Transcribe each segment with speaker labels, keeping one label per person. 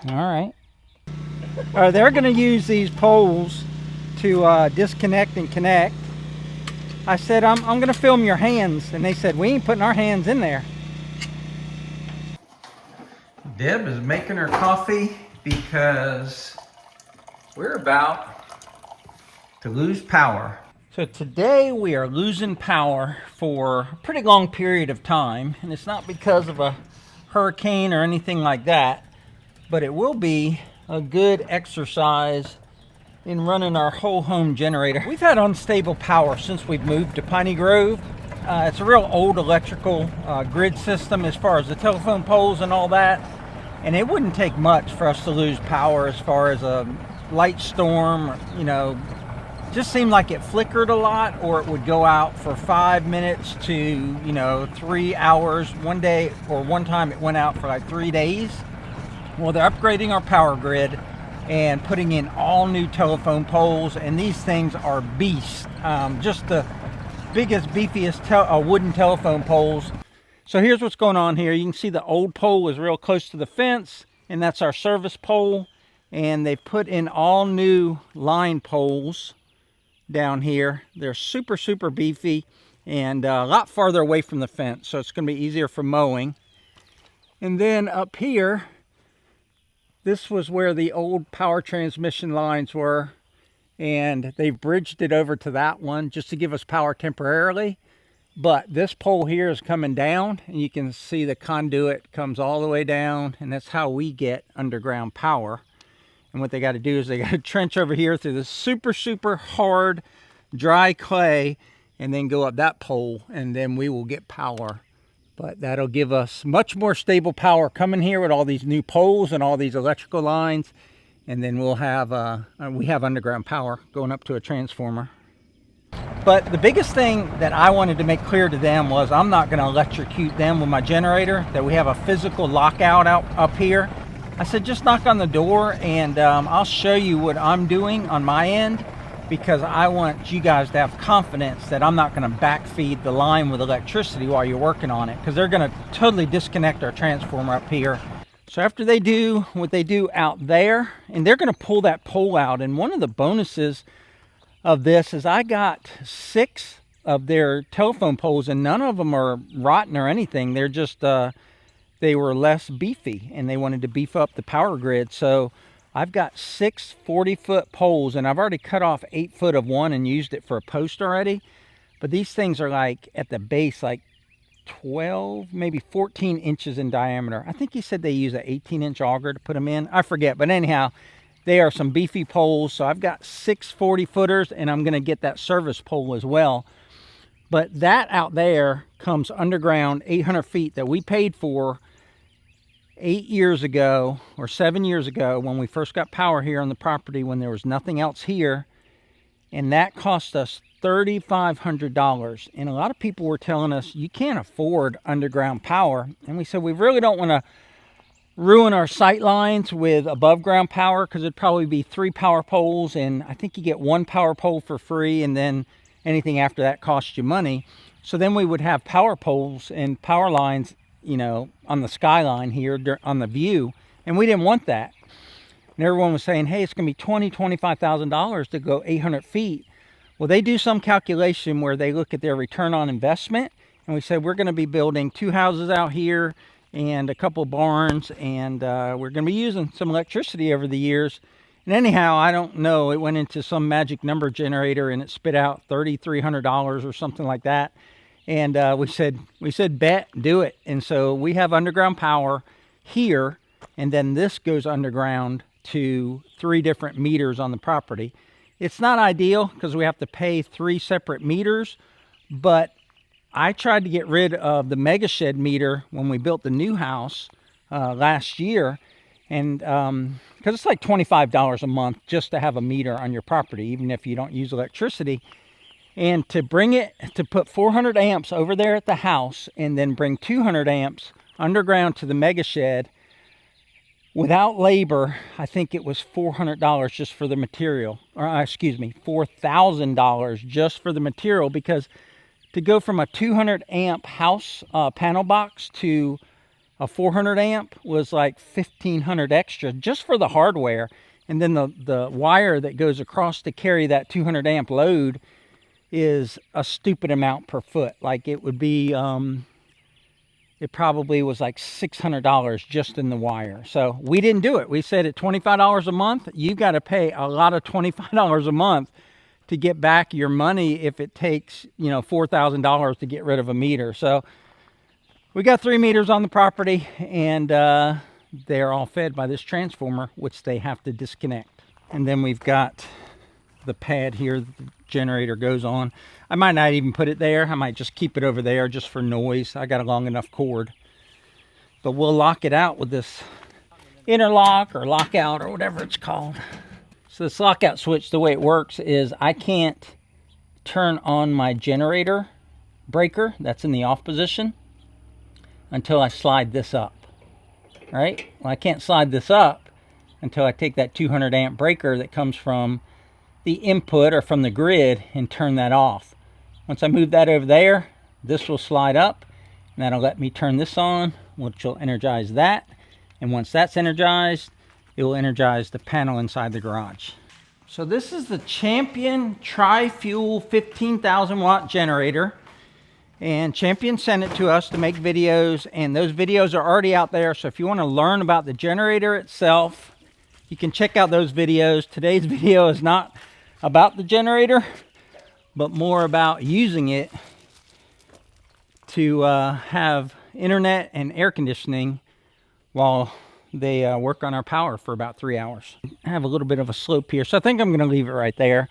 Speaker 1: All right. They're going to use these poles to disconnect and connect. I said, I'm going to film your hands. And they said, we ain't putting our hands in there. Deb is making her coffee because we're about to lose power. So today we are losing power for a pretty long period of time. And it's not because of a hurricane or anything like that. But it will be a good exercise in running our whole home generator. We've had unstable power since we've moved to Piney Grove. It's a real old electrical grid system as far as the telephone poles and all that. And it wouldn't take much for us to lose power as far as a light storm, you know, just seemed like it flickered a lot, or it would go out for 5 minutes to, you know, 3 hours. One day or one time it went out for like 3 days. Well, they're upgrading our power grid and putting in all new telephone poles, and these things are beasts. Just the biggest, beefiest wooden telephone poles. So here's what's going on here. You can see the old pole is real close to the fence, and that's our service pole. And they've put in all new line poles down here. They're super, super beefy and a lot farther away from the fence, so it's going to be easier for mowing. And then up here, this was where the old power transmission lines were, and they've bridged it over to that one just to give us power temporarily. But this pole here is coming down, and you can see the conduit comes all the way down, and that's how we get underground power. And what they got to do is they got to trench over here through this super, super hard, dry clay, and then go up that pole, and then we will get power. But that'll give us much more stable power coming here with all these new poles and all these electrical lines. And then we'll have, we have underground power going up to a transformer. But the biggest thing that I wanted to make clear to them was I'm not going to electrocute them with my generator, that we have a physical lockout up here. I said, just knock on the door and I'll show you what I'm doing on my end, because I want you guys to have confidence that I'm not going to backfeed the line with electricity while you're working on it, because they're going to totally disconnect our transformer up here. So after they do what they do out there, and they're going to pull that pole out, and one of the bonuses of this is I got 6 of their telephone poles, and none of them are rotten or anything. They're just they were less beefy, and they wanted to beef up the power grid. So I've got 6 40-foot poles, and I've already cut off 8 foot of one and used it for a post already. But these things are like at the base like 12, maybe 14 inches in diameter. I think he said they use an 18-inch auger to put them in. I forget, but anyhow, they are some beefy poles. So I've got 6 40-footers, and I'm going to get that service pole as well. But that out there comes underground 800 feet that we paid for 8 years ago or 7 years ago when we first got power here on the property, when there was nothing else here. And that cost us $3,500. And a lot of people were telling us you can't afford underground power. And we said we really don't want to ruin our sight lines with above ground power, because it'd probably be 3 power poles, and I think you get 1 power pole for free, and then anything after that costs you money. So then we would have power poles and power lines, you know, on the skyline here on the view, and we didn't want that. And everyone was saying, hey, it's going to be $20,000-$25,000 to go 800 feet. Well, they do some calculation where they look at their return on investment, and we said we're going to be building 2 houses out here and a couple barns, and we're going to be using some electricity over the years. And anyhow, I don't know, it went into some magic number generator and it spit out $3,300 or something like that. And we said bet, do it. And so we have underground power here, and then this goes underground to 3 different meters on the property. It's not ideal because we have to pay 3 separate meters, but I tried to get rid of the mega shed meter when we built the new house last year, and because it's like $25 a month just to have a meter on your property, even if you don't use electricity. And to bring it, to put 400 amps over there at the house and then bring 200 amps underground to the mega shed without labor, I think it was $400 just for the material, or excuse me, $4,000 just for the material, because to go from a 200 amp house panel box to A 400 amp was like 1,500 extra just for the hardware. And then the wire that goes across to carry that 200 amp load is a stupid amount per foot. Like it would be, it probably was like $600 just in the wire. So we didn't do it. We said at $25 a month, you've got to pay a lot of $25 a month to get back your money if it takes, you know, $4,000 to get rid of a meter. So we got 3 meters on the property, and they're all fed by this transformer, which they have to disconnect. And then we've got the pad here that the generator goes on. I might not even put it there. I might just keep it over there just for noise. I got a long enough cord. But we'll lock it out with this interlock or lockout or whatever it's called. So this lockout switch, the way it works is I can't turn on my generator breaker that's in the off position until I slide this up. Right? Well, I can't slide this up until I take that 200 amp breaker that comes from the input or from the grid and turn that off. Once I move that over there, this will slide up, and that'll let me turn this on, which will energize that. And once that's energized, it will energize the panel inside the garage. So this is the Champion Tri-Fuel 15,000 watt generator. And Champion sent it to us to make videos, and those videos are already out there. So if you want to learn about the generator itself, you can check out those videos. Today's video is not about the generator, but more about using it to have internet and air conditioning while they work on our power for about 3 hours. I have a little bit of a slope here, so I think I'm going to leave it right there.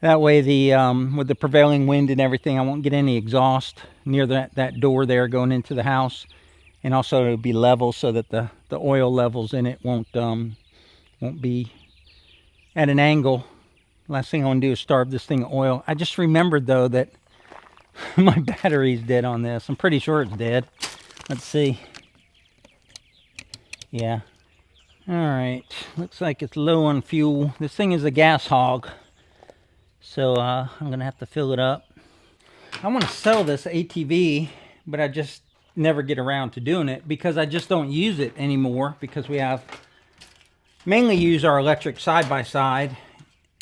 Speaker 1: That way, with the prevailing wind and everything, I won't get any exhaust near that door there going into the house. And also it'll be level so that the oil levels in it won't be at an angle. Last thing I want to do is starve this thing of oil. I just remembered though that my battery's dead on this. I'm pretty sure it's dead. Let's see. Yeah. All right. Looks like it's low on fuel. This thing is a gas hog. So I'm going to have to fill it up. I want to sell this ATV, but I just never get around to doing it because I just don't use it anymore, because we have mainly use our electric side-by-side,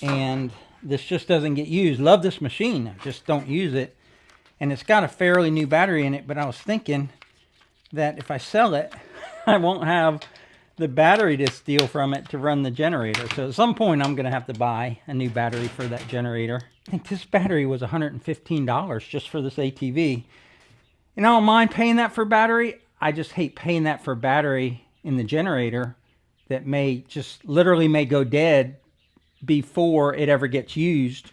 Speaker 1: and this just doesn't get used. Love this machine, I just don't use it. And it's got a fairly new battery in it, but I was thinking that if I sell it, I won't have the battery to steal from it to run the generator. So at some point I'm going to have to buy a new battery for that generator. I think this battery was $115 just for this ATV. And I don't mind paying that for battery. I just hate paying that for battery in the generator that may just literally may go dead before it ever gets used.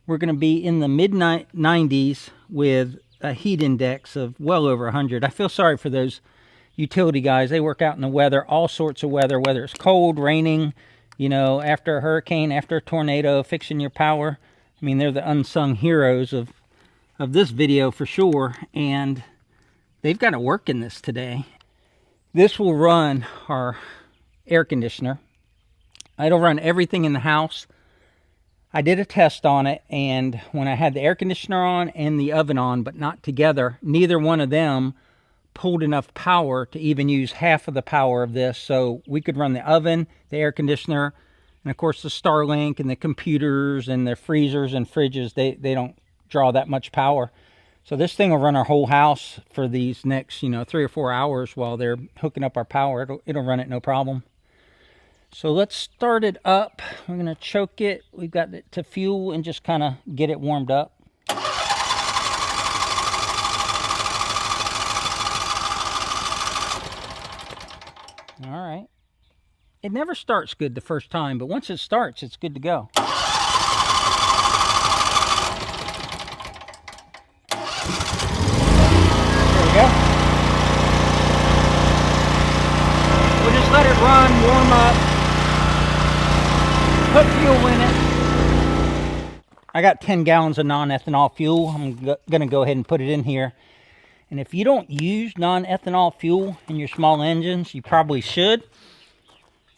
Speaker 1: We're going to be in the mid-90s with a heat index of well over 100. I feel sorry for those utility guys. They work out in the weather, all sorts of weather, whether it's cold, raining, you know, after a hurricane, after a tornado, fixing your power. I mean, they're the unsung heroes of this video for sure, and they've got to work in this today. This will run our air conditioner. It'll run everything in the house. I did a test on it, and when I had the air conditioner on and the oven on, but not together, neither one of them pulled enough power to even use half of the power of this. So we could run the oven, the air conditioner, and of course the Starlink and the computers and the freezers and fridges. They don't draw that much power. So this thing will run our whole house for these next, 3 or 4 hours while they're hooking up our power. It'll run it no problem. So let's start it up. We're going to choke it. We've got it to fuel and just kind of get it warmed up. All right. It never starts good the first time, but once it starts, it's good to go. There we go. We'll just let it run, warm up, put fuel in it. I got 10 gallons of non-ethanol fuel. I'm going to go ahead and put it in here. And if you don't use non-ethanol fuel in your small engines, you probably should.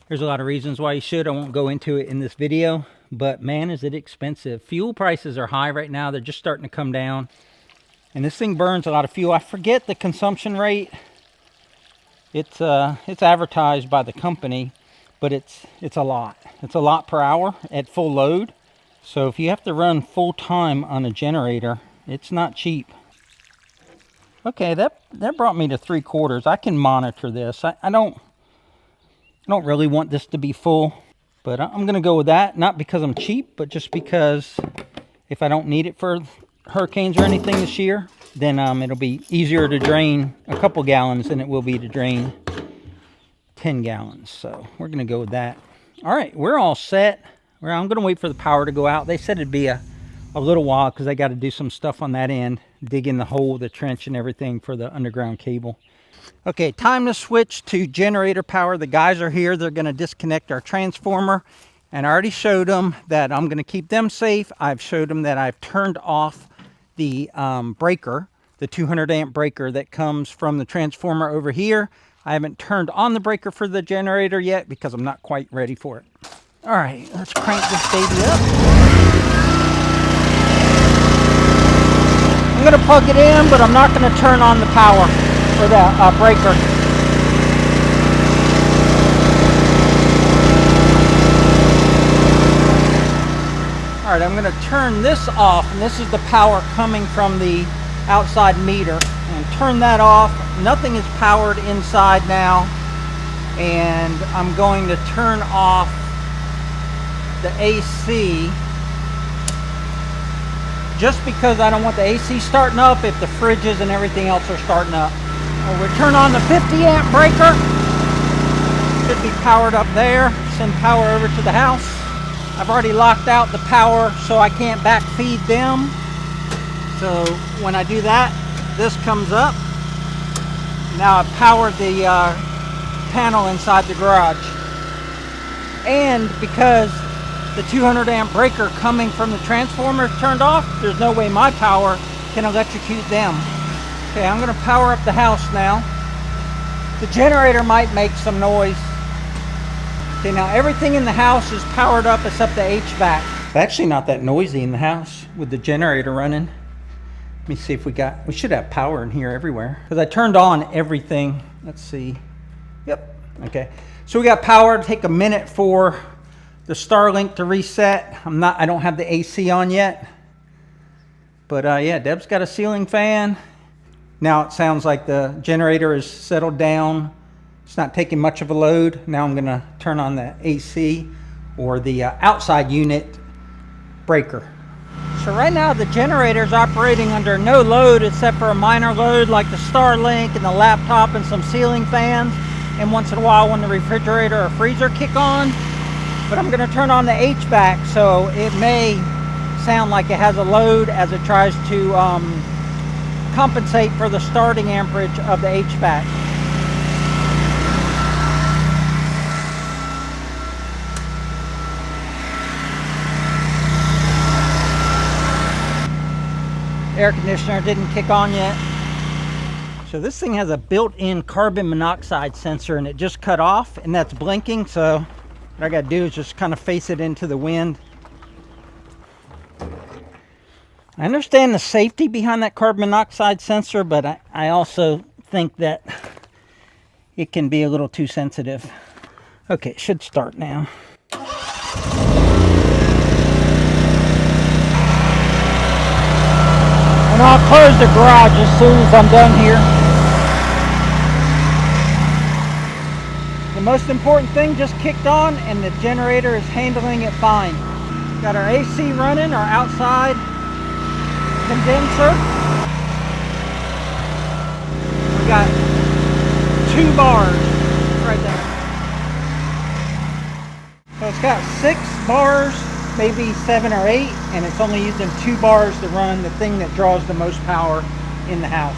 Speaker 1: There's a lot of reasons why you should. I won't go into it in this video, but man, is it expensive. Fuel prices are high right now. They're just starting to come down. And this thing burns a lot of fuel. I forget the consumption rate It's advertised by the company, but it's a lot. It's a lot per hour at full load. So if you have to run full time on a generator, it's not cheap. Okay, that brought me to 3/4. I can monitor this. I don't really want this to be full, but I'm gonna go with that. Not because I'm cheap, but just because if I don't need it for hurricanes or anything this year, then it'll be easier to drain a couple gallons than it will be to drain 10 gallons. So we're gonna go with that. All right, we're all set. I'm gonna wait for the power to go out. They said it'd be a little while because I got to do some stuff on that end, dig in the hole, the trench and everything for the underground cable. Okay, time to switch to generator power. The guys are here. They're going to disconnect our transformer, and I already showed them that I'm going to keep them safe. I've showed them that I've turned off the breaker, the 200 amp breaker that comes from the transformer over here. I haven't turned on the breaker for the generator yet because I'm not quite ready for it. All right, let's crank this baby up. I'm going to plug it in, but I'm not going to turn on the power for the breaker. All right, I'm going to turn this off, and this is the power coming from the outside meter. And turn that off. Nothing is powered inside now, and I'm going to turn off the AC just because I don't want the AC starting up if the fridges and everything else are starting up. We'll turn on the 50 amp breaker. Should be powered up there. Send power over to the house. I've already locked out the power so I can't backfeed them. So when I do that, this comes up. Now I've powered the panel inside the garage. And because the 200 amp breaker coming from the transformer is turned off, there's no way my power can electrocute them. Okay, I'm going to power up the house now. The generator might make some noise. Okay, now everything in the house is powered up except the HVAC. It's actually not that noisy in the house with the generator running. Let me see if we should have power in here everywhere. Because I turned on everything. Let's see. Yep, okay. So we got power. Take a minute for the Starlink to reset. I don't have the AC on yet. But yeah, Deb's got a ceiling fan. Now it sounds like the generator is settled down. It's not taking much of a load. Now I'm gonna turn on the AC or the outside unit breaker. So right now the generator is operating under no load except for a minor load like the Starlink and the laptop and some ceiling fans. And once in a while when the refrigerator or freezer kick on. But I'm going to turn on the HVAC, so it may sound like it has a load as it tries to compensate for the starting amperage of the HVAC. Air conditioner didn't kick on yet. So this thing has a built-in carbon monoxide sensor, and it just cut off, and that's blinking, so what I gotta do is just kind of face it into the wind. I understand the safety behind that carbon monoxide sensor, but I also think that it can be a little too sensitive. Okay, it should start now. And I'll close the garage as soon as I'm done here. The most important thing just kicked on, and the generator is handling it fine. Got our AC running, our outside condenser. We got 2 bars right there. So it's got 6 bars, maybe 7 or 8, and it's only using 2 bars to run the thing that draws the most power in the house.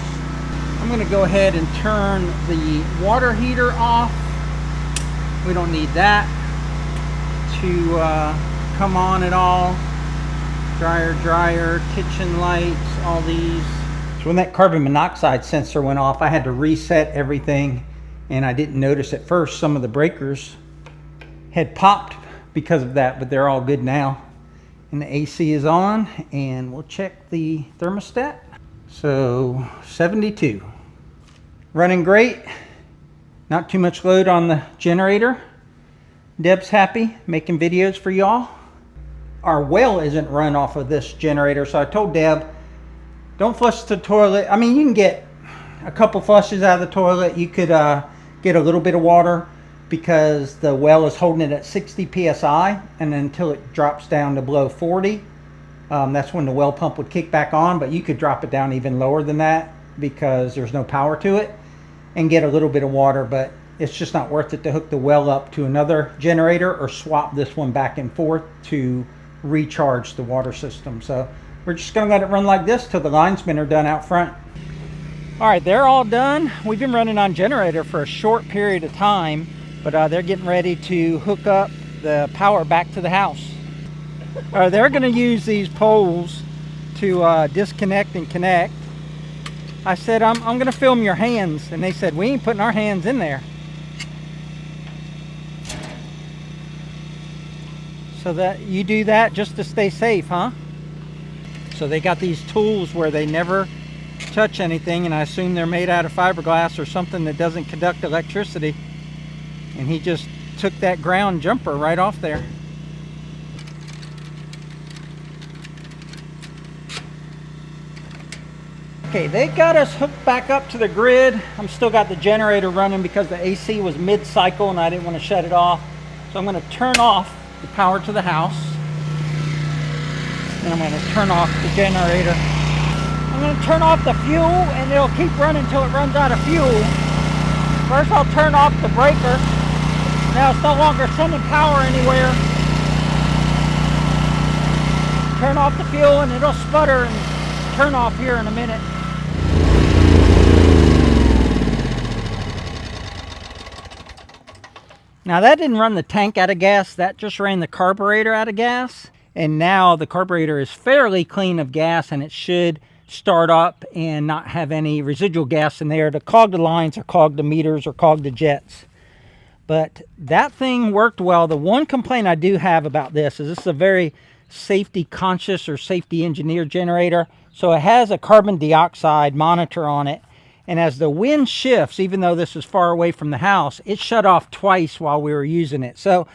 Speaker 1: I'm going to go ahead and turn the water heater off. We don't need that to come on at all. Dryer, kitchen lights, all these. So when that carbon monoxide sensor went off, I had to reset everything, and I didn't notice at first some of the breakers had popped because of that, but they're all good now. And the AC is on, and we'll check the thermostat. So 72, running great. Not too much load on the generator. Deb's happy, making videos for y'all. Our well isn't run off of this generator, so I told Deb, don't flush the toilet. I mean, you can get a couple flushes out of the toilet. You could get a little bit of water because the well is holding it at 60 psi, and until it drops down to below 40, that's when the well pump would kick back on. But you could drop it down even lower than that because there's no power to it, and get a little bit of water. But it's just not worth it to hook the well up to another generator or swap this one back and forth to recharge the water system. So we're just going to let it run like this till the linesmen are done out front. All right, they're all done. We've been running on generator for a short period of time, but they're getting ready to hook up the power back to the house. They're going to use these poles to disconnect and connect. I said, I'm going to film your hands, and they said, we ain't putting our hands in there. So that you do that just to stay safe, huh? So they got these tools where they never touch anything, and I assume they're made out of fiberglass or something that doesn't conduct electricity. And he just took that ground jumper right off there. Okay, they got us hooked back up to the grid. I'm still got the generator running because the AC was mid-cycle and I didn't want to shut it off. So I'm going to turn off the power to the house, and I'm going to turn off the generator. I'm going to turn off the fuel, and it'll keep running until it runs out of fuel. First I'll turn off the breaker. Now it's no longer sending power anywhere. Turn off the fuel and it'll sputter and turn off here in a minute. Now that didn't run the tank out of gas, that just ran the carburetor out of gas. And now the carburetor is fairly clean of gas, and it should start up and not have any residual gas in there to clog the lines or clog the meters or clog the jets. But that thing worked well. The one complaint I do have about this is a very safety conscious or safety engineered generator. So it has a carbon dioxide monitor on it. And as the wind shifts, even though this is far away from the house, it shut off twice while we were using it. So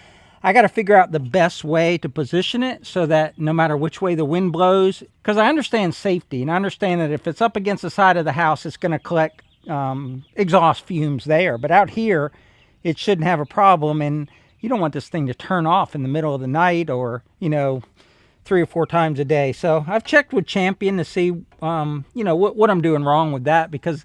Speaker 1: I got to figure out the best way to position it so that no matter which way the wind blows, because I understand safety, and I understand that if it's up against the side of the house, it's going to collect exhaust fumes there. But out here, it shouldn't have a problem, and you don't want this thing to turn off in the middle of the night or, you know, 3 or 4 times a day. So I've checked with Champion to see, you know, what I'm doing wrong with that, because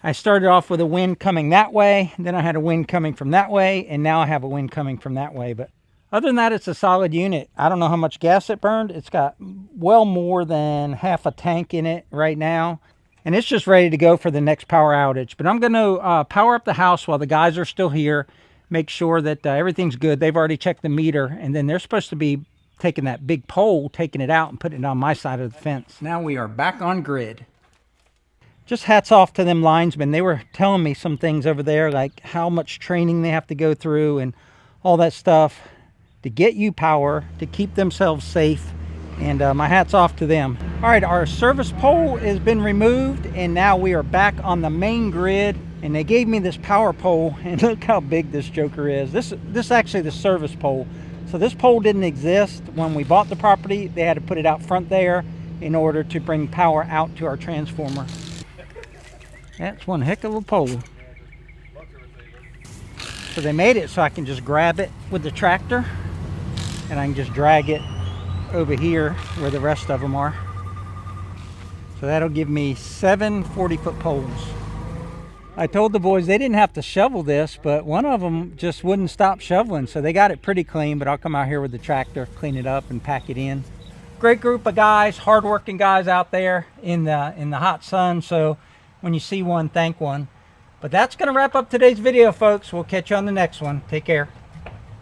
Speaker 1: I started off with a wind coming that way, then I had a wind coming from that way, and now I have a wind coming from that way. But other than that, it's a solid unit. I don't know how much gas it burned. It's got well more than half a tank in it right now, and it's just ready to go for the next power outage. But I'm going to power up the house while the guys are still here, make sure that everything's good. They've already checked the meter, and then they're supposed to be taking that big pole, taking it out and putting it on my side of the fence. Now we are back on grid. Just hats off to them linesmen. They were telling me some things over there, like how much training they have to go through and all that stuff to get you power, to keep themselves safe. And my hat's off to them. All right, our service pole has been removed, and now we are back on the main grid. And they gave me this power pole, and look how big this joker is. This is actually the service pole. So this pole didn't exist when we bought the property. They had to put it out front there in order to bring power out to our transformer. That's one heck of a pole. So they made it so I can just grab it with the tractor, and I can just drag it over here where the rest of them are. So that'll give me 7 40-foot poles. I told the boys they didn't have to shovel this, but one of them just wouldn't stop shoveling, so they got it pretty clean. But I'll come out here with the tractor, clean it up, and pack it in. Great group of guys, hardworking guys out there in the hot sun. So when you see one, thank one. But that's going to wrap up today's video, folks. We'll catch you on the next one. Take care.